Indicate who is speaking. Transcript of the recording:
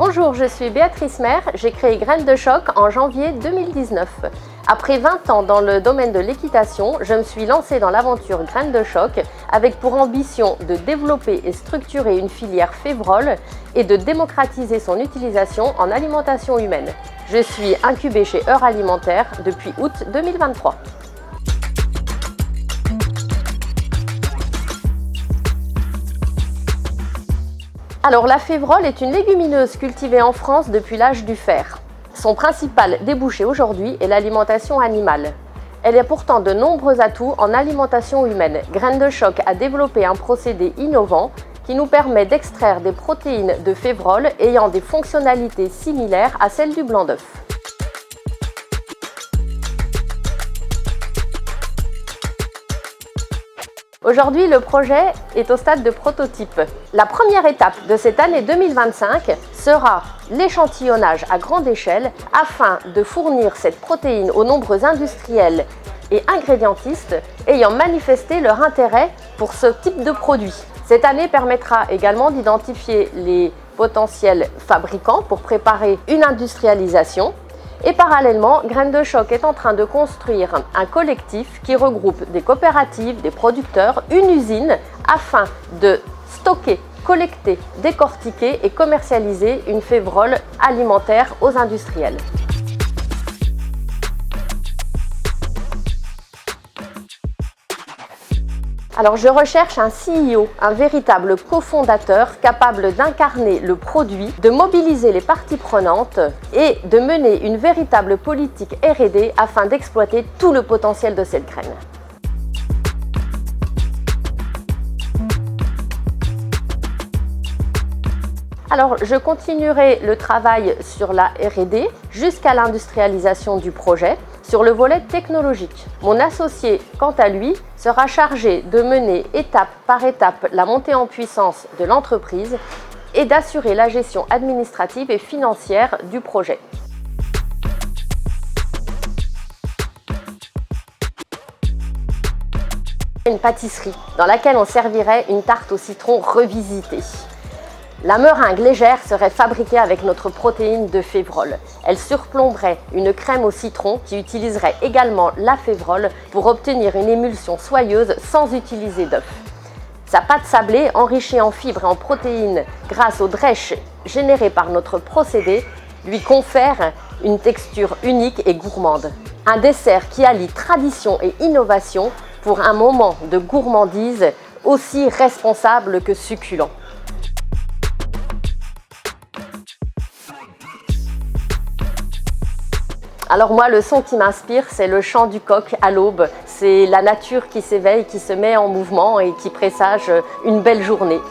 Speaker 1: Bonjour, je suis Béatrice Maire, j'ai créé Graines de Choc en janvier 2019. Après 20 ans dans le domaine de l'équitation, je me suis lancée dans l'aventure Graines de Choc avec pour ambition de développer et structurer une filière févrole et de démocratiser son utilisation en alimentation humaine. Je suis incubée chez Heure Alimentaire depuis août 2023. Alors la févrole est une légumineuse cultivée en France depuis l'âge du fer. Son principal débouché aujourd'hui est l'alimentation animale. Elle a pourtant de nombreux atouts en alimentation humaine. Graines de Choc a développé un procédé innovant qui nous permet d'extraire des protéines de févrole ayant des fonctionnalités similaires à celles du blanc d'œuf. Aujourd'hui, le projet est au stade de prototype. La première étape de cette année 2025 sera l'échantillonnage à grande échelle afin de fournir cette protéine aux nombreux industriels et ingrédientistes ayant manifesté leur intérêt pour ce type de produit. Cette année permettra également d'identifier les potentiels fabricants pour préparer une industrialisation. Et parallèlement, Graines de Choc est en train de construire un collectif qui regroupe des coopératives, des producteurs, une usine afin de stocker, collecter, décortiquer et commercialiser une févrole alimentaire aux industriels. Alors je recherche un CEO, un véritable cofondateur capable d'incarner le produit, de mobiliser les parties prenantes et de mener une véritable politique R&D afin d'exploiter tout le potentiel de cette graine. Alors, je continuerai le travail sur la R&D jusqu'à l'industrialisation du projet sur le volet technologique. Mon associé, quant à lui, sera chargé de mener étape par étape la montée en puissance de l'entreprise et d'assurer la gestion administrative et financière du projet. Une pâtisserie dans laquelle on servirait une tarte au citron revisitée. La meringue légère serait fabriquée avec notre protéine de févrole. Elle surplomberait une crème au citron qui utiliserait également la févrole pour obtenir une émulsion soyeuse sans utiliser d'œuf. Sa pâte sablée, enrichie en fibres et en protéines grâce au drèche généré par notre procédé, lui confère une texture unique et gourmande. Un dessert qui allie tradition et innovation pour un moment de gourmandise aussi responsable que succulent. Alors moi, le son qui m'inspire, c'est le chant du coq à l'aube. C'est la nature qui s'éveille, qui se met en mouvement et qui présage une belle journée.